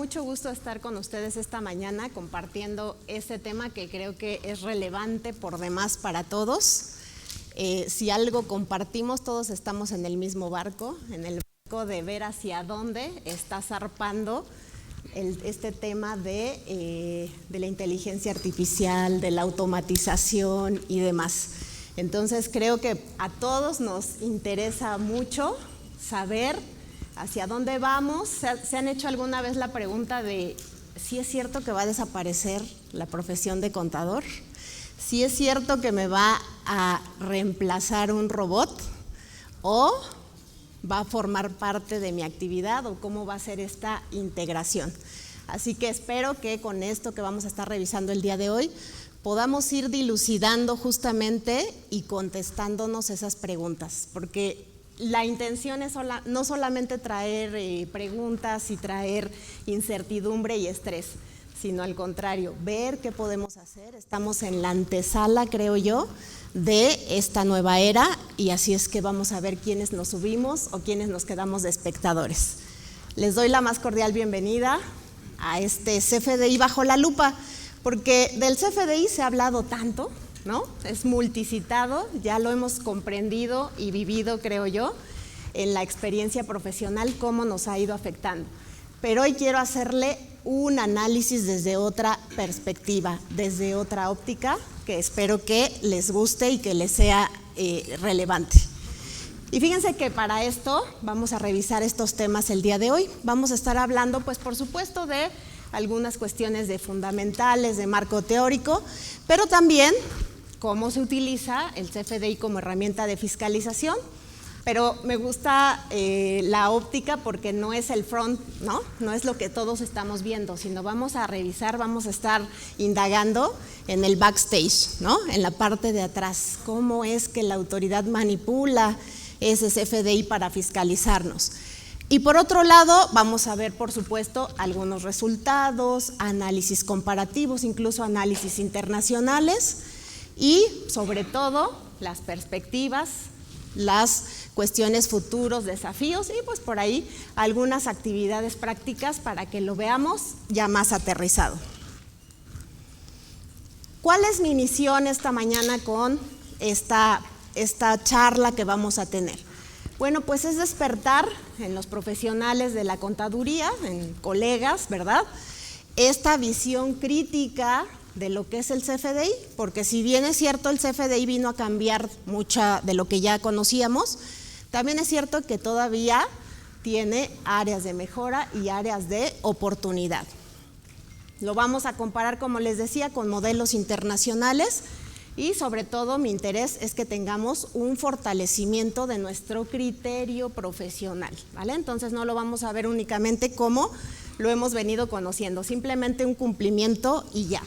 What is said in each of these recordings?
mucho gusto estar con ustedes esta mañana compartiendo este tema que creo que es relevante por demás para todos. Si algo compartimos, todos estamos en el mismo barco, en el barco de ver hacia dónde está zarpando este tema de la inteligencia artificial, de la automatización y demás. Entonces creo que a todos nos interesa mucho saber hacia dónde vamos. ¿Se han hecho alguna vez la pregunta de si es cierto que va a desaparecer la profesión de contador? ¿Si es cierto que me va a reemplazar un robot? ¿O va a formar parte de mi actividad? ¿O cómo va a ser esta integración? Así que espero que con esto que vamos a estar revisando el día de hoy podamos ir dilucidando justamente y contestándonos esas preguntas, porque la intención es no solamente traer preguntas y traer incertidumbre y estrés, sino al contrario, ver qué podemos hacer. Estamos en la antesala, creo yo, de esta nueva era, y así es que vamos a ver quiénes nos subimos o quiénes nos quedamos de espectadores. Les doy la más cordial bienvenida a este CFDI Bajo la Lupa, porque del CFDI se ha hablado tanto, ¿no? Es multicitado, ya lo hemos comprendido y vivido, creo yo, en la experiencia profesional, cómo nos ha ido afectando. Pero hoy quiero hacerle un análisis desde otra perspectiva, desde otra óptica, que espero que les guste y que les sea relevante. Y fíjense que para esto vamos a revisar estos temas el día de hoy. Vamos a estar hablando, pues por supuesto, de algunas cuestiones de fundamentales, de marco teórico, pero también cómo se utiliza el CFDI como herramienta de fiscalización. Pero me gusta la óptica porque no es el front, ¿no? No es lo que todos estamos viendo, sino vamos a revisar, vamos a estar indagando en el backstage, ¿no? En la parte de atrás, cómo es que la autoridad manipula ese CFDI para fiscalizarnos. Y por otro lado, vamos a ver, por supuesto, algunos resultados, análisis comparativos, incluso análisis internacionales y, sobre todo, las perspectivas, las cuestiones futuros, desafíos y pues por ahí algunas actividades prácticas para que lo veamos ya más aterrizado. ¿Cuál es mi misión esta mañana con esta charla que vamos a tener? Bueno, pues es despertar en los profesionales de la contaduría, en colegas, ¿verdad?, esta visión crítica de lo que es el CFDI, porque si bien es cierto el CFDI vino a cambiar mucha de lo que ya conocíamos, también es cierto que todavía tiene áreas de mejora y áreas de oportunidad. Lo vamos a comparar, como les decía, con modelos internacionales y sobre todo mi interés es que tengamos un fortalecimiento de nuestro criterio profesional, ¿vale? Entonces no lo vamos a ver únicamente como lo hemos venido conociendo, simplemente un cumplimiento y ya.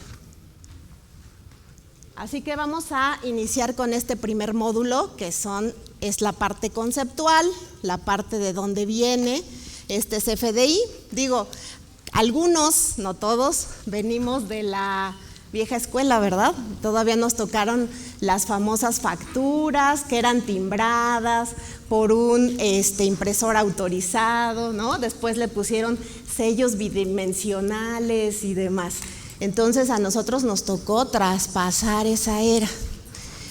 Así que vamos a iniciar con este primer módulo, que es la parte conceptual, la parte de dónde viene este CFDI. Digo, algunos, no todos, venimos de la vieja escuela, ¿verdad? Todavía nos tocaron las famosas facturas que eran timbradas por un impresor autorizado, ¿no? Después le pusieron sellos bidimensionales y demás. Entonces a nosotros nos tocó traspasar esa era.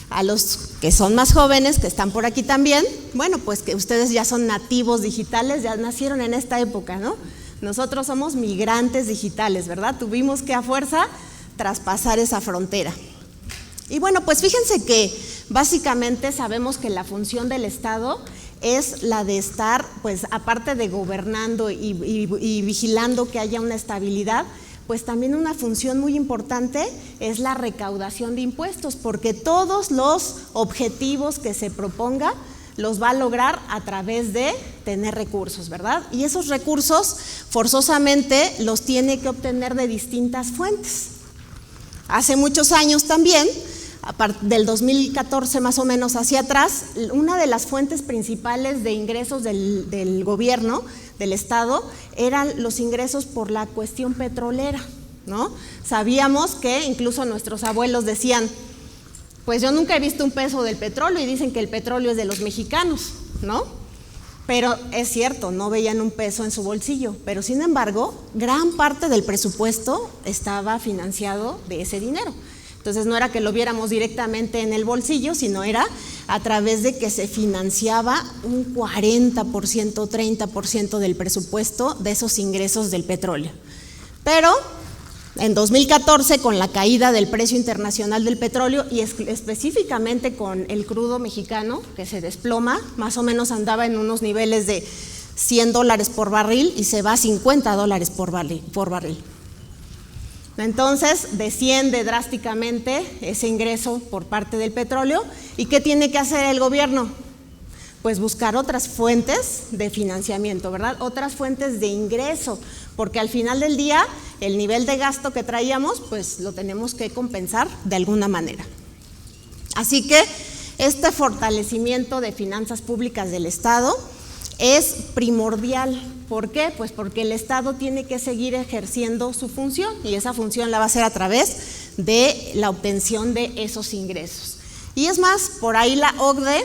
A los que son más jóvenes, que están por aquí también, bueno, pues que ustedes ya son nativos digitales, ya nacieron en esta época, ¿no? Nosotros somos migrantes digitales, ¿verdad? Tuvimos que a fuerza traspasar esa frontera. Y bueno, pues fíjense que básicamente sabemos que la función del Estado es la de estar, pues aparte de gobernando y vigilando que haya una estabilidad, pues también una función muy importante es la recaudación de impuestos, porque todos los objetivos que se proponga los va a lograr a través de tener recursos, ¿verdad? Y esos recursos forzosamente los tiene que obtener de distintas fuentes. Hace muchos años también, del 2014 más o menos hacia atrás, una de las fuentes principales de ingresos del gobierno, del Estado, eran los ingresos por la cuestión petrolera, ¿no? Sabíamos que incluso nuestros abuelos decían, pues yo nunca he visto un peso del petróleo y dicen que el petróleo es de los mexicanos, ¿no? Pero es cierto, no veían un peso en su bolsillo, pero sin embargo, gran parte del presupuesto estaba financiado de ese dinero. Entonces no era que lo viéramos directamente en el bolsillo, sino era a través de que se financiaba un 40%, 30% del presupuesto de esos ingresos del petróleo. Pero en 2014, con la caída del precio internacional del petróleo y específicamente con el crudo mexicano, que se desploma, más o menos andaba en unos niveles de $100 por barril y se va a $50 por barril. Entonces desciende drásticamente ese ingreso por parte del petróleo. ¿Y qué tiene que hacer el gobierno? Pues buscar otras fuentes de financiamiento, ¿verdad? Otras fuentes de ingreso, porque al final del día el nivel de gasto que traíamos pues lo tenemos que compensar de alguna manera. Así que este fortalecimiento de finanzas públicas del Estado es primordial. ¿Por qué? Pues porque el Estado tiene que seguir ejerciendo su función y esa función la va a hacer a través de la obtención de esos ingresos. Y es más, por ahí la OCDE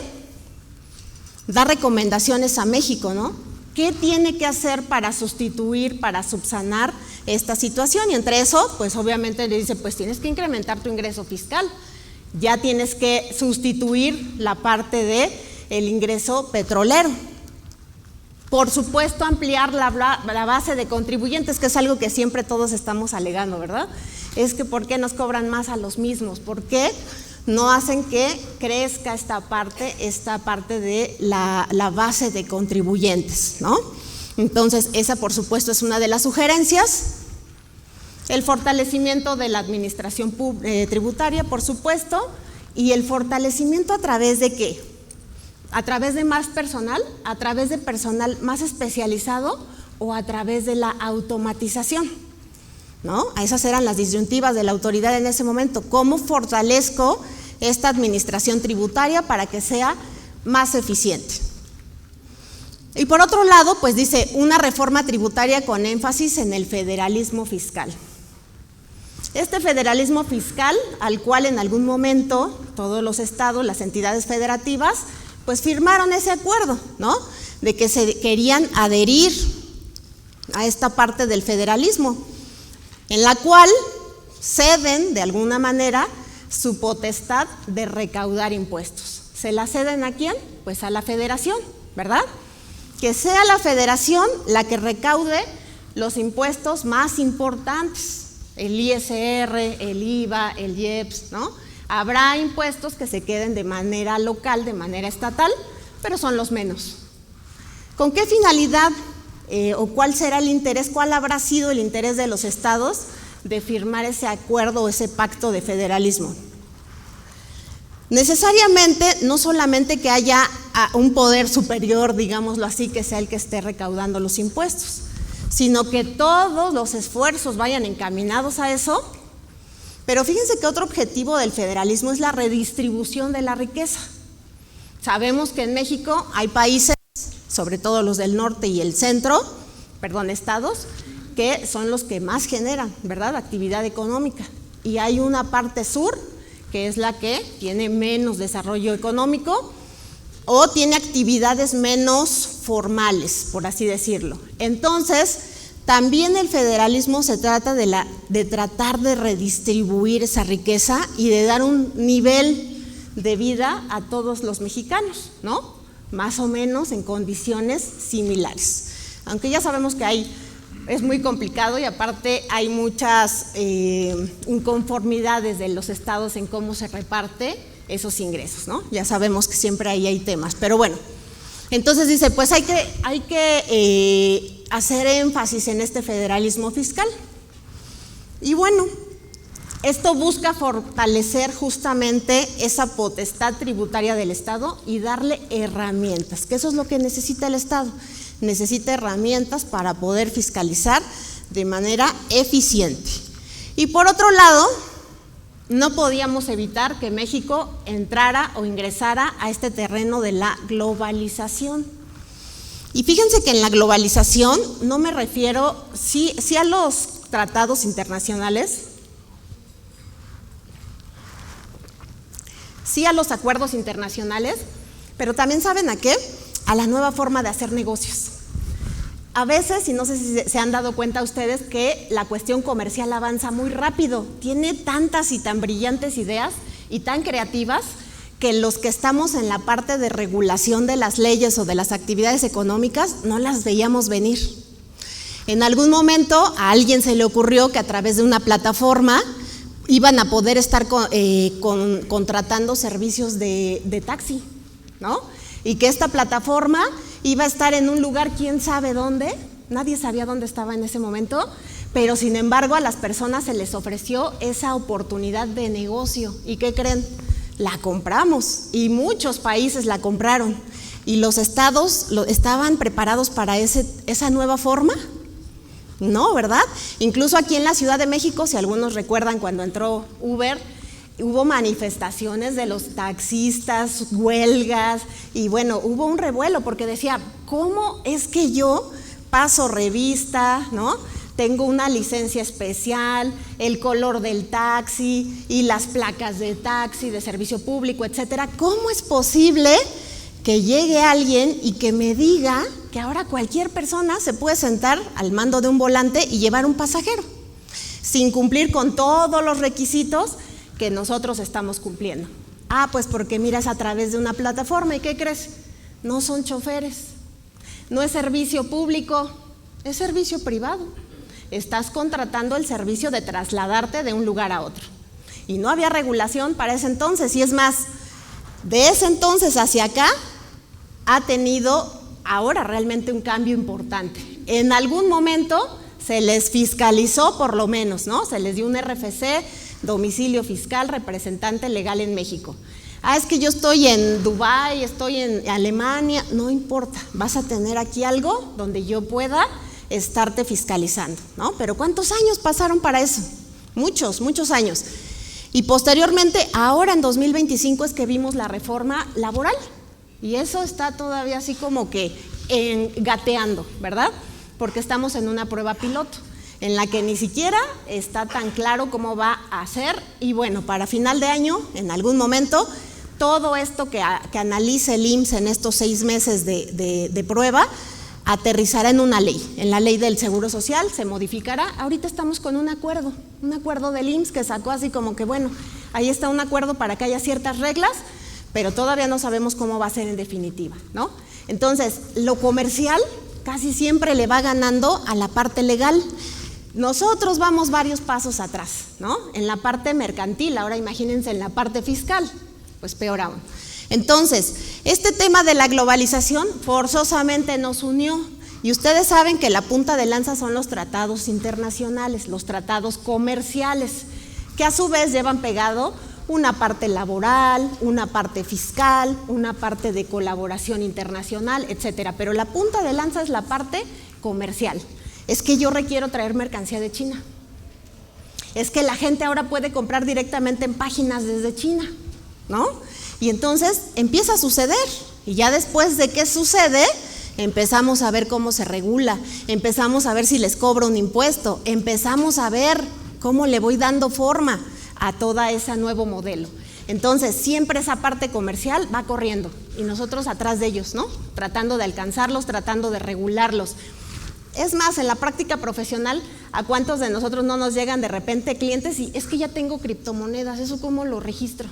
da recomendaciones a México, ¿no? ¿Qué tiene que hacer para sustituir, para subsanar esta situación? Y entre eso, pues obviamente le dice, pues tienes que incrementar tu ingreso fiscal, ya tienes que sustituir la parte del ingreso petrolero. Por supuesto, ampliar la base de contribuyentes, que es algo que siempre todos estamos alegando, ¿verdad? Es que ¿por qué nos cobran más a los mismos? ¿Por qué no hacen que crezca esta parte de la base de contribuyentes, ¿no? Entonces, esa por supuesto es una de las sugerencias. El fortalecimiento de la administración tributaria, por supuesto, y el fortalecimiento a través de ¿qué? ¿A través de más personal? ¿A través de personal más especializado? ¿O a través de la automatización? ¿No? Esas eran las disyuntivas de la autoridad en ese momento. ¿Cómo fortalezco esta administración tributaria para que sea más eficiente? Y por otro lado, pues dice, una reforma tributaria con énfasis en el federalismo fiscal. Este federalismo fiscal, al cual en algún momento todos los estados, las entidades federativas, pues firmaron ese acuerdo, ¿no? De que se querían adherir a esta parte del federalismo, en la cual ceden de alguna manera su potestad de recaudar impuestos. ¿Se la ceden a quién? Pues a la federación, ¿verdad? Que sea la federación la que recaude los impuestos más importantes, el ISR, el IVA, el IEPS, ¿no? Habrá impuestos que se queden de manera local, de manera estatal, pero son los menos. ¿Con qué finalidad o cuál será el interés, cuál habrá sido el interés de los estados de firmar ese acuerdo o ese pacto de federalismo? Necesariamente, no solamente que haya un poder superior, digámoslo así, que sea el que esté recaudando los impuestos, sino que todos los esfuerzos vayan encaminados a eso. Pero fíjense que otro objetivo del federalismo es la redistribución de la riqueza. Sabemos que en México hay países, sobre todo los del norte y el centro, estados, que son los que más generan, ¿verdad?, actividad económica. Y hay una parte sur, que es la que tiene menos desarrollo económico o tiene actividades menos formales, por así decirlo. Entonces, también el federalismo se trata de tratar de redistribuir esa riqueza y de dar un nivel de vida a todos los mexicanos, ¿no? Más o menos en condiciones similares. Aunque ya sabemos que es muy complicado y aparte hay muchas inconformidades de los estados en cómo se reparte esos ingresos, ¿no? Ya sabemos que siempre ahí hay temas, pero bueno. Entonces dice, pues hay que hacer énfasis en este federalismo fiscal. Y bueno, esto busca fortalecer justamente esa potestad tributaria del Estado y darle herramientas, que eso es lo que necesita el Estado. Necesita herramientas para poder fiscalizar de manera eficiente. Y por otro lado, no podíamos evitar que México entrara o ingresara a este terreno de la globalización. Y fíjense que en la globalización no me refiero sí a los tratados internacionales, sí a los acuerdos internacionales, pero también ¿saben a qué? a la nueva forma de hacer negocios. A veces, y no sé si se han dado cuenta ustedes, que la cuestión comercial avanza muy rápido, tiene tantas y tan brillantes ideas y tan creativas que los que estamos en la parte de regulación de las leyes o de las actividades económicas no las veíamos venir. En algún momento a alguien se le ocurrió que a través de una plataforma iban a poder estar contratando servicios de taxi, ¿no? Y que esta plataforma iba a estar en un lugar, quién sabe dónde, nadie sabía dónde estaba en ese momento, pero sin embargo a las personas se les ofreció esa oportunidad de negocio. ¿Y qué creen? La compramos y muchos países la compraron. ¿Y los estados estaban preparados para esa nueva forma? No, ¿verdad? Incluso aquí en la Ciudad de México, si algunos recuerdan cuando entró Uber, hubo manifestaciones de los taxistas, huelgas, y bueno, hubo un revuelo porque decía, ¿cómo es que yo paso revista, ¿no? Tengo una licencia especial, el color del taxi y las placas de taxi, de servicio público, etcétera? ¿Cómo es posible que llegue alguien y que me diga que ahora cualquier persona se puede sentar al mando de un volante y llevar un pasajero sin cumplir con todos los requisitos que nosotros estamos cumpliendo? Ah, pues porque miras a través de una plataforma. ¿Y qué crees? No son choferes, no es servicio público, es servicio privado. Estás contratando el servicio de trasladarte de un lugar a otro. Y no había regulación para ese entonces, y es más, de ese entonces hacia acá ha tenido ahora realmente un cambio importante. En algún momento se les fiscalizó por lo menos, ¿no? Se les dio un RFC, domicilio fiscal, representante legal en México. Ah, es que yo estoy en Dubái, estoy en Alemania, no importa, vas a tener aquí algo donde yo pueda estarte fiscalizando, ¿no? Pero ¿cuántos años pasaron para eso? Muchos, muchos años. Y posteriormente, ahora en 2025 es que vimos la reforma laboral, y eso está todavía así como que gateando, ¿verdad? Porque estamos en una prueba piloto, en la que ni siquiera está tan claro cómo va a ser, y bueno, para final de año, en algún momento, todo esto que analice el IMSS en estos 6 meses de prueba, aterrizará en una ley, en la ley del Seguro Social, se modificará. Ahorita estamos con un acuerdo del IMSS que sacó así como que bueno, ahí está un acuerdo para que haya ciertas reglas, pero todavía no sabemos cómo va a ser en definitiva, ¿no? Entonces, lo comercial casi siempre le va ganando a la parte legal. Nosotros vamos varios pasos atrás, ¿no? En la parte mercantil, ahora imagínense en la parte fiscal, pues peor aún. Entonces, este tema de la globalización forzosamente nos unió, y ustedes saben que la punta de lanza son los tratados internacionales, los tratados comerciales, que a su vez llevan pegado una parte laboral, una parte fiscal, una parte de colaboración internacional, etcétera. Pero la punta de lanza es la parte comercial. Es que yo requiero traer mercancía de China. Es que la gente ahora puede comprar directamente en páginas desde China, ¿no? Y entonces empieza a suceder, y ya después de que sucede, empezamos a ver cómo se regula, empezamos a ver si les cobro un impuesto, empezamos a ver cómo le voy dando forma a todo ese nuevo modelo. Entonces, siempre esa parte comercial va corriendo, y nosotros atrás de ellos, ¿no? Tratando de alcanzarlos, tratando de regularlos. Es más, en la práctica profesional, ¿a cuántos de nosotros no nos llegan de repente clientes y es que ya tengo criptomonedas, eso cómo lo registro?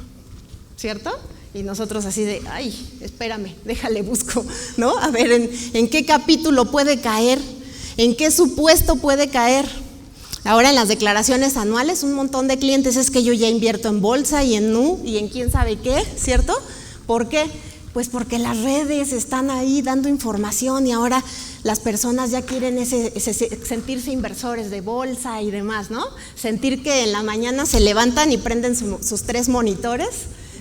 ¿Cierto? Y nosotros así de, ay, espérame, déjale busco, ¿no? A ver, ¿en qué capítulo puede caer? ¿En qué supuesto puede caer? Ahora en las declaraciones anuales, un montón de clientes, es que yo ya invierto en bolsa y en NU y en quién sabe qué, ¿cierto? ¿Por qué? Pues porque las redes están ahí dando información, y ahora las personas ya quieren sentirse inversores de bolsa y demás, ¿no? Sentir que en la mañana se levantan y prenden sus 3 monitores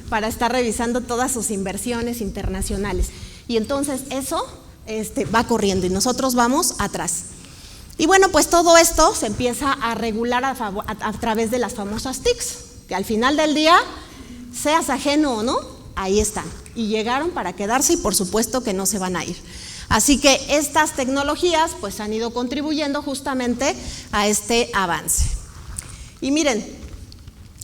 para estar revisando todas sus inversiones internacionales. Y entonces eso va corriendo y nosotros vamos atrás. Y bueno, pues todo esto se empieza a regular a través de las famosas TICs, que al final del día, seas ajeno o no, ahí están. Y llegaron para quedarse, y por supuesto que no se van a ir. Así que estas tecnologías pues han ido contribuyendo justamente a este avance. Y miren,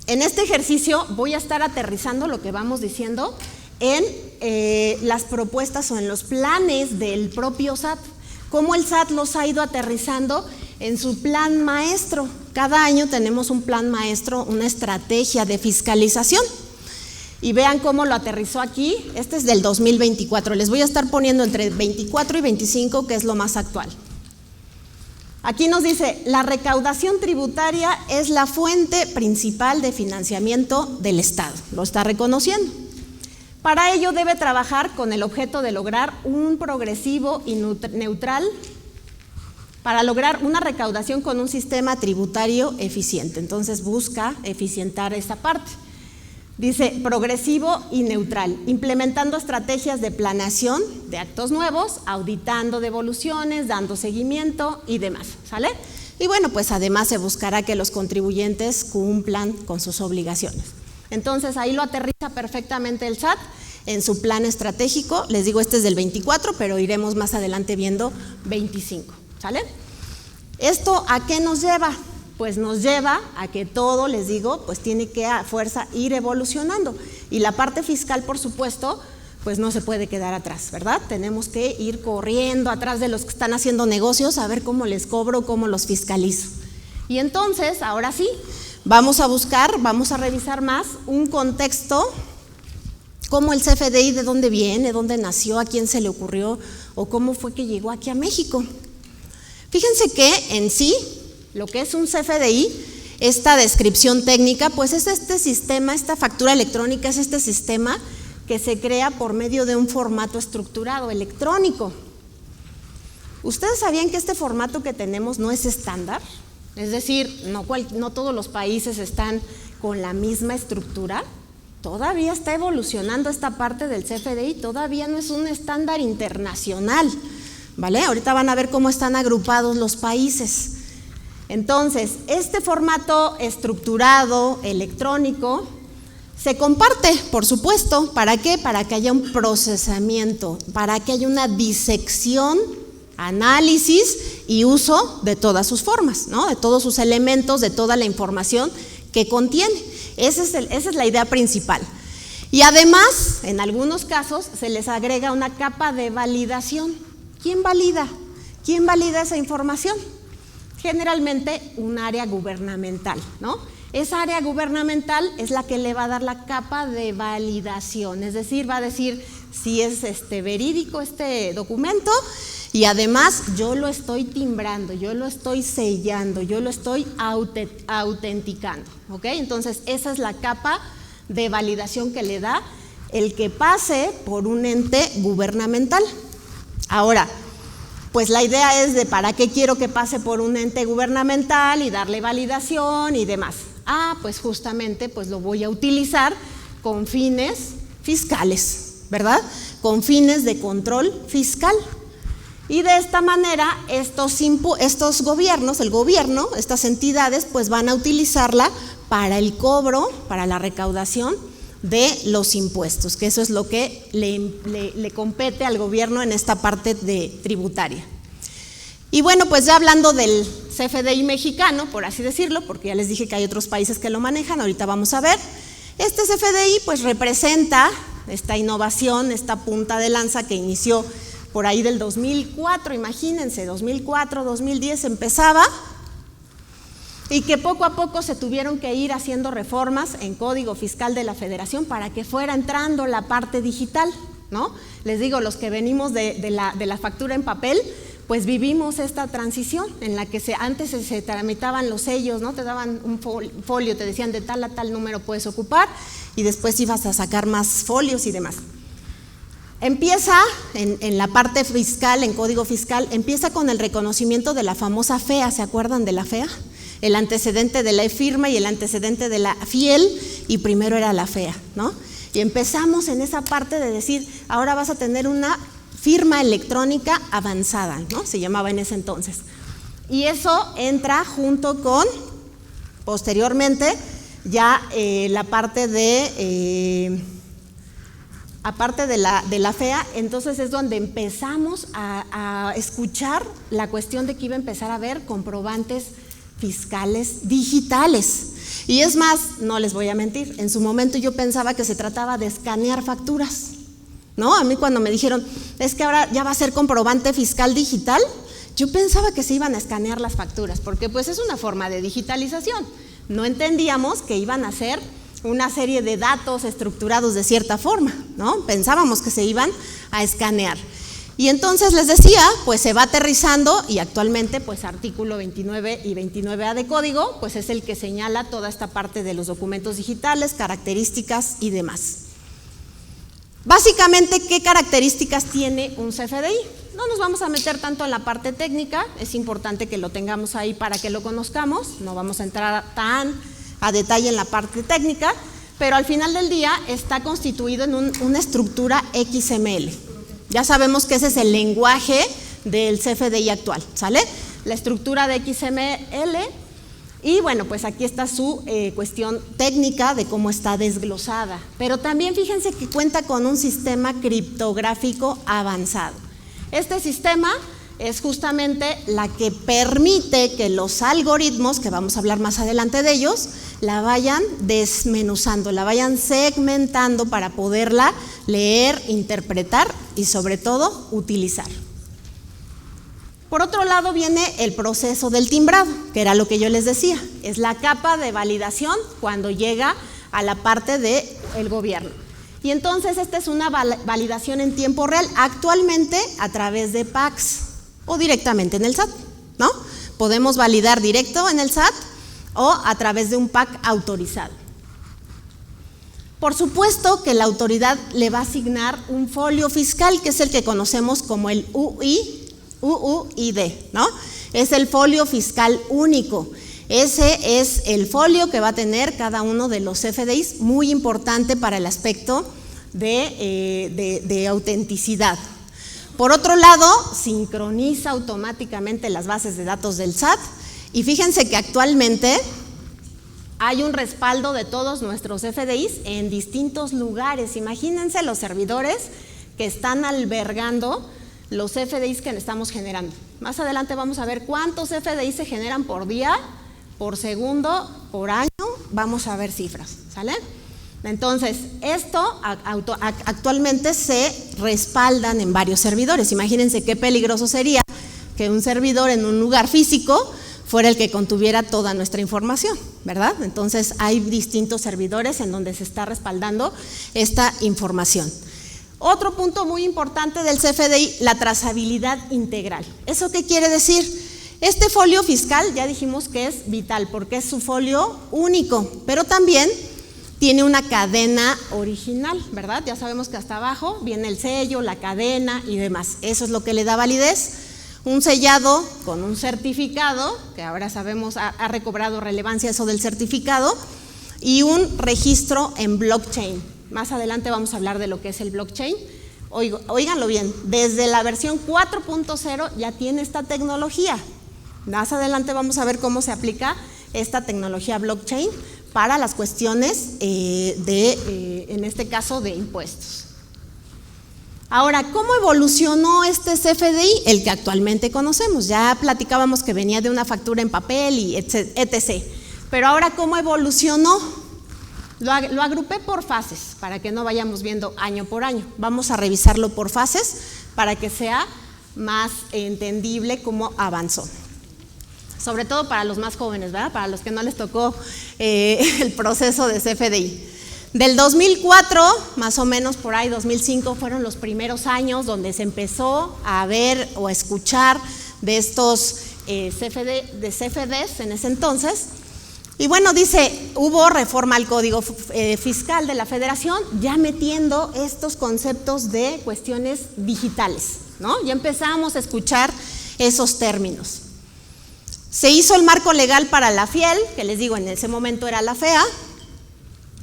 en este ejercicio voy a estar aterrizando lo que vamos diciendo en las propuestas o en los planes del propio SAT, cómo el SAT los ha ido aterrizando en su plan maestro. Cada año tenemos un plan maestro, una estrategia de fiscalización. Y vean cómo lo aterrizó aquí. Este es del 2024. Les voy a estar poniendo entre 24 y 25, que es lo más actual. Aquí nos dice, la recaudación tributaria es la fuente principal de financiamiento del Estado. Lo está reconociendo. Para ello debe trabajar con el objeto de lograr un progresivo y neutral, para lograr una recaudación con un sistema tributario eficiente. Entonces busca eficientar esa parte. Dice progresivo y neutral, implementando estrategias de planeación de actos nuevos, auditando devoluciones, dando seguimiento y demás, ¿sale? Y bueno, pues además se buscará que los contribuyentes cumplan con sus obligaciones. Entonces ahí lo aterriza perfectamente el SAT en su plan estratégico. Les digo, este es del 24, pero iremos más adelante viendo 25, ¿sale? ¿Esto a qué nos lleva? Pues nos lleva a que todo, les digo, pues tiene que a fuerza ir evolucionando. Y la parte fiscal, por supuesto, pues no se puede quedar atrás, ¿verdad? Tenemos que ir corriendo atrás de los que están haciendo negocios a ver cómo les cobro, cómo los fiscalizo. Y entonces, ahora sí, vamos a buscar, vamos a revisar más un contexto, cómo el CFDI, de dónde viene, dónde nació, a quién se le ocurrió o cómo fue que llegó aquí a México. Fíjense que en sí, lo que es un CFDI, esta descripción técnica, pues es este sistema, esta factura electrónica, es este sistema que se crea por medio de un formato estructurado electrónico. ¿Ustedes sabían que este formato que tenemos no es estándar? Es decir, no todos los países están con la misma estructura. Todavía está evolucionando esta parte del CFDI, todavía no es un estándar internacional, ¿vale? Ahorita van a ver cómo están agrupados los países. Entonces, este formato estructurado, electrónico, se comparte, por supuesto. ¿Para qué? Para que haya un procesamiento, para que haya una disección, análisis y uso de todas sus formas, ¿no? De todos sus elementos, de toda la información que contiene. Esa es la idea principal. Y además, en algunos casos, se les agrega una capa de validación. ¿Quién valida? ¿Quién valida esa información? Generalmente un área gubernamental, ¿no? Esa área gubernamental es la que le va a dar la capa de validación, es decir, va a decir si es verídico este documento y además yo lo estoy timbrando, yo lo estoy sellando, yo lo estoy autenticando, ¿ok? Entonces esa es la capa de validación que le da el que pase por un ente gubernamental. Ahora, pues la idea es de para qué quiero que pase por un ente gubernamental y darle validación y demás. Pues justamente pues lo voy a utilizar con fines fiscales, ¿verdad? Con fines de control fiscal. Y de esta manera estos gobiernos, el gobierno, estas entidades pues van a utilizarla para el cobro, para la recaudación de los impuestos, que eso es lo que le compete al gobierno en esta parte de tributaria. Y bueno, pues ya hablando del CFDI mexicano, por así decirlo, porque ya les dije que hay otros países que lo manejan, ahorita vamos a ver. Este CFDI pues representa esta innovación, esta punta de lanza que inició por ahí del 2004, imagínense, 2004, 2010 empezaba, y que poco a poco se tuvieron que ir haciendo reformas en Código Fiscal de la Federación para que fuera entrando la parte digital, ¿no? Les digo, los que venimos de la factura en papel, pues vivimos esta transición en la que antes se tramitaban los sellos, ¿no? Te daban un folio, te decían de tal a tal número puedes ocupar y después ibas a sacar más folios y demás. Empieza en la parte fiscal, en Código Fiscal, empieza con el reconocimiento de la famosa FEA, ¿se acuerdan de la FEA? El antecedente de la e-firma y el antecedente de la FIEL, y primero era la FEA, ¿no? Y empezamos en esa parte de decir, ahora vas a tener una firma electrónica avanzada, ¿no? Se llamaba en ese entonces. Y eso entra junto con, posteriormente, ya la parte aparte de la FEA, entonces es donde empezamos a escuchar la cuestión de que iba a empezar a haber comprobantes fiscales digitales. Y es más, no les voy a mentir, en su momento yo pensaba que se trataba de escanear facturas, ¿no? A mí cuando me dijeron, es que ahora ya va a ser comprobante fiscal digital, yo pensaba que se iban a escanear las facturas, porque pues es una forma de digitalización. No entendíamos que iban a ser una serie de datos estructurados de cierta forma, ¿no? Pensábamos que se iban a escanear. Y entonces les decía, pues se va aterrizando y actualmente pues artículo 29 y 29A de código, pues es el que señala toda esta parte de los documentos digitales, características y demás. Básicamente, ¿qué características tiene un CFDI? No nos vamos a meter tanto en la parte técnica, es importante que lo tengamos ahí para que lo conozcamos, no vamos a entrar tan a detalle en la parte técnica, pero al final del día está constituido en una estructura XML. Ya sabemos que ese es el lenguaje del CFDI actual, ¿sale? La estructura de XML y bueno, pues aquí está su cuestión técnica de cómo está desglosada. Pero también fíjense que cuenta con un sistema criptográfico avanzado. Este sistema es justamente la que permite que los algoritmos, que vamos a hablar más adelante de ellos, la vayan desmenuzando, la vayan segmentando para poderla leer, interpretar y sobre todo utilizar. Por otro lado viene el proceso del timbrado, que era lo que yo les decía, es la capa de validación cuando llega a la parte del gobierno. Y entonces esta es una validación en tiempo real, actualmente a través de PACS o directamente en el SAT, ¿no? Podemos validar directo en el SAT o a través de un PAC autorizado. Por supuesto que la autoridad le va a asignar un folio fiscal, que es el que conocemos como el UUID, ¿no? Es el folio fiscal único. Ese es el folio que va a tener cada uno de los CFDIs, muy importante para el aspecto de autenticidad. Por otro lado, sincroniza automáticamente las bases de datos del SAT y fíjense que actualmente hay un respaldo de todos nuestros CFDIs en distintos lugares. Imagínense los servidores que están albergando los CFDIs que estamos generando. Más adelante vamos a ver cuántos CFDIs se generan por día, por segundo, por año, vamos a ver cifras, ¿sale? Entonces, esto actualmente se respaldan en varios servidores. Imagínense qué peligroso sería que un servidor en un lugar físico fuera el que contuviera toda nuestra información, ¿verdad? Entonces, hay distintos servidores en donde se está respaldando esta información. Otro punto muy importante del CFDI, la trazabilidad integral. ¿Eso qué quiere decir? Este folio fiscal ya dijimos que es vital porque es su folio único, pero también tiene una cadena original, ¿verdad? Ya sabemos que hasta abajo viene el sello, la cadena y demás. Eso es lo que le da validez. Un sellado con un certificado, que ahora sabemos ha recobrado relevancia eso del certificado, y un registro en blockchain. Más adelante vamos a hablar de lo que es el blockchain. Óiganlo bien, desde la versión 4.0 ya tiene esta tecnología. Más adelante vamos a ver cómo se aplica esta tecnología blockchain para las cuestiones en este caso, de impuestos. Ahora, ¿cómo evolucionó este CFDI? El que actualmente conocemos. Ya platicábamos que venía de una factura en papel y etc. Pero ahora, ¿cómo evolucionó? Lo agrupé por fases, para que no vayamos viendo año por año. Vamos a revisarlo por fases para que sea más entendible cómo avanzó. Sobre todo para los más jóvenes, ¿verdad? Para los que no les tocó el proceso de CFDI. Del 2004, más o menos por ahí, 2005, fueron los primeros años donde se empezó a ver o a escuchar de estos CFDs en ese entonces. Y bueno, dice, hubo reforma al Código Fiscal de la Federación, ya metiendo estos conceptos de cuestiones digitales, ¿no? Ya empezamos a escuchar esos términos. Se hizo el marco legal para la FIEL, que les digo, en ese momento era la FEA,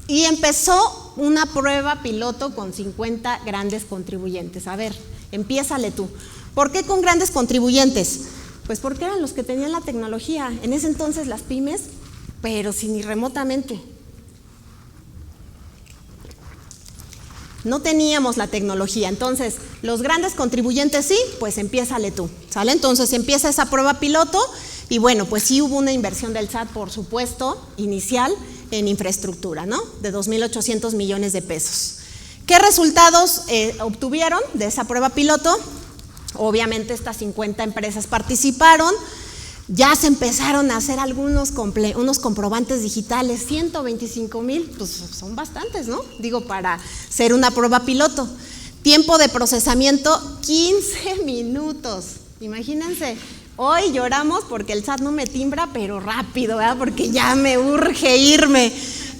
y empezó una prueba piloto con 50 grandes contribuyentes. A ver, empiézale tú. ¿Por qué con grandes contribuyentes? Pues porque eran los que tenían la tecnología. En ese entonces las pymes, pero si ni remotamente. No teníamos la tecnología, entonces los grandes contribuyentes sí, pues empiézale tú, ¿sale? Entonces empieza esa prueba piloto y bueno, pues sí hubo una inversión del SAT, por supuesto, inicial en infraestructura, ¿no? De 2.800 millones de pesos. ¿Qué resultados obtuvieron de esa prueba piloto? Obviamente estas 50 empresas participaron, ya se empezaron a hacer unos comprobantes digitales, 125,000, pues son bastantes, ¿no? Digo, para ser una prueba piloto. Tiempo de procesamiento, 15 minutos, imagínense. Hoy lloramos porque el SAT no me timbra, pero rápido, ¿verdad? Porque ya me urge irme.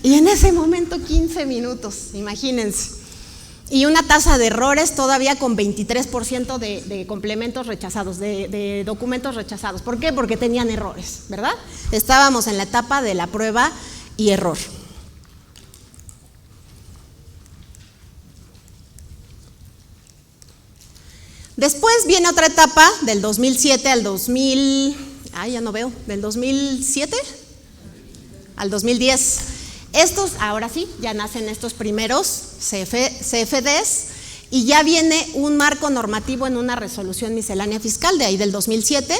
Y en ese momento 15 minutos, imagínense. Y una tasa de errores todavía con 23% de complementos rechazados, de documentos rechazados. ¿Por qué? Porque tenían errores, ¿verdad? Estábamos en la etapa de la prueba y error. Después viene otra etapa del 2007 al 2000, ya no veo, del 2007 al 2010. Estos, ahora sí, ya nacen estos primeros CFDs y ya viene un marco normativo en una resolución miscelánea fiscal de ahí del 2007,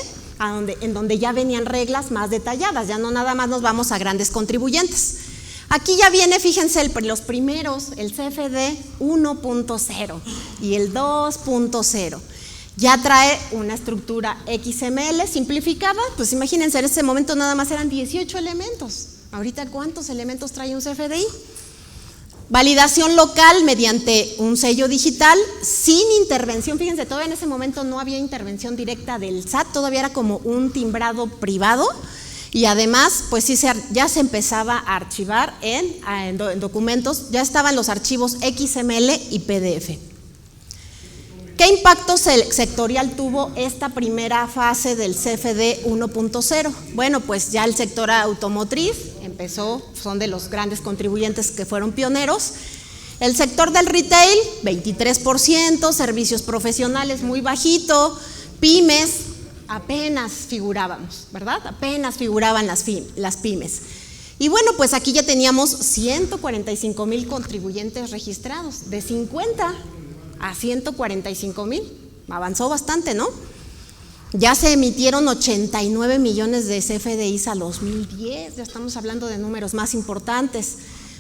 en donde ya venían reglas más detalladas, ya no nada más nos vamos a grandes contribuyentes. Aquí ya viene, fíjense, los primeros, el CFD 1.0 y el 2.0. Ya trae una estructura XML simplificada, pues imagínense, en ese momento nada más eran 18 elementos. Ahorita, ¿cuántos elementos trae un CFDI? Validación local mediante un sello digital sin intervención. Fíjense, todavía en ese momento no había intervención directa del SAT, todavía era como un timbrado privado. Y además, pues sí, ya se empezaba a archivar en documentos, ya estaban los archivos XML y PDF. ¿Qué impacto sectorial tuvo esta primera fase del CFD 1.0? Bueno, pues ya el sector automotriz empezó, son de los grandes contribuyentes que fueron pioneros. El sector del retail, 23%, servicios profesionales muy bajito, pymes, apenas figurábamos, ¿verdad? Apenas figuraban las pymes. Y bueno, pues aquí ya teníamos 145,000 contribuyentes registrados, de 50 a 145,000, avanzó bastante, ¿no? Ya se emitieron 89 millones de CFDIs a 2010, ya estamos hablando de números más importantes.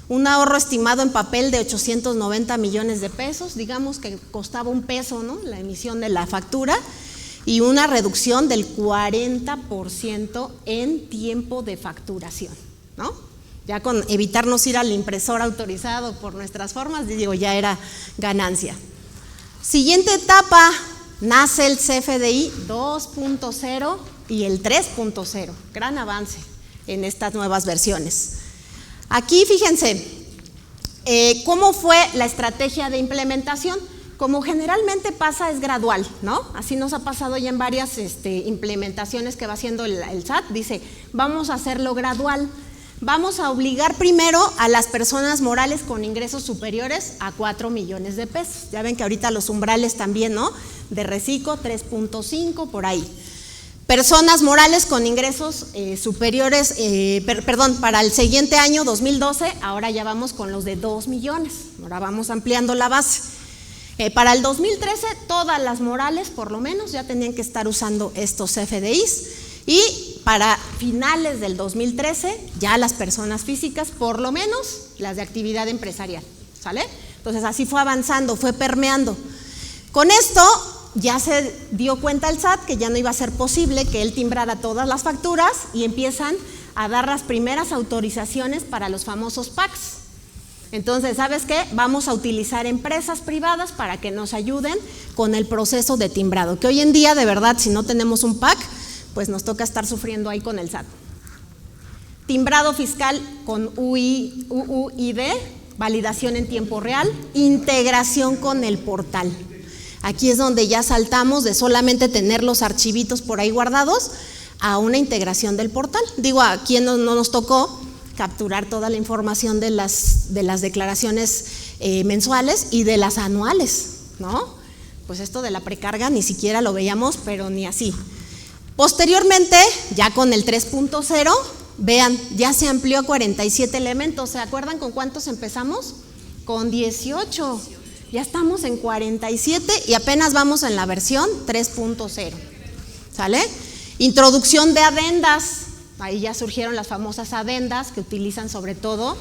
Un ahorro estimado en papel de 890 millones de pesos, digamos que costaba $1, ¿no? La emisión de la factura. Y una reducción del 40% en tiempo de facturación, ¿no? Ya con evitarnos ir al impresor autorizado por nuestras formas, digo, ya era ganancia. Siguiente etapa, nace el CFDI 2.0 y el 3.0, gran avance en estas nuevas versiones. Aquí fíjense, ¿cómo fue la estrategia de implementación? Como generalmente pasa, es gradual, ¿no? Así nos ha pasado ya en varias implementaciones que va haciendo el SAT. Dice, vamos a hacerlo gradual. Vamos a obligar primero a las personas morales con ingresos superiores a 4 millones de pesos. Ya ven que ahorita los umbrales también, ¿no? De reciclo, 3.5, por ahí. Personas morales con ingresos superiores, para el siguiente año, 2012, ahora ya vamos con los de 2 millones. Ahora vamos ampliando la base. Para el 2013, todas las morales, por lo menos, ya tenían que estar usando estos CFDIs. Y para finales del 2013, ya las personas físicas, por lo menos las de actividad empresarial, ¿sale? Entonces así fue avanzando, fue permeando. Con esto ya se dio cuenta el SAT que ya no iba a ser posible que él timbrara todas las facturas y empiezan a dar las primeras autorizaciones para los famosos PACs. Entonces, ¿sabes qué? Vamos a utilizar empresas privadas para que nos ayuden con el proceso de timbrado, que hoy en día, de verdad, si no tenemos un PAC, pues nos toca estar sufriendo ahí con el SAT. Timbrado fiscal con UUID, validación en tiempo real, integración con el portal. Aquí es donde ya saltamos de solamente tener los archivitos por ahí guardados a una integración del portal. Digo, a quien no nos tocó capturar toda la información de las declaraciones mensuales y de las anuales, ¿no? Pues esto de la precarga ni siquiera lo veíamos, pero ni así. Posteriormente, ya con el 3.0, vean, ya se amplió a 47 elementos. ¿Se acuerdan con cuántos empezamos? Con 18. Ya estamos en 47 y apenas vamos en la versión 3.0. ¿Sale? Introducción de adendas. Ahí ya surgieron las famosas adendas que utilizan sobre todo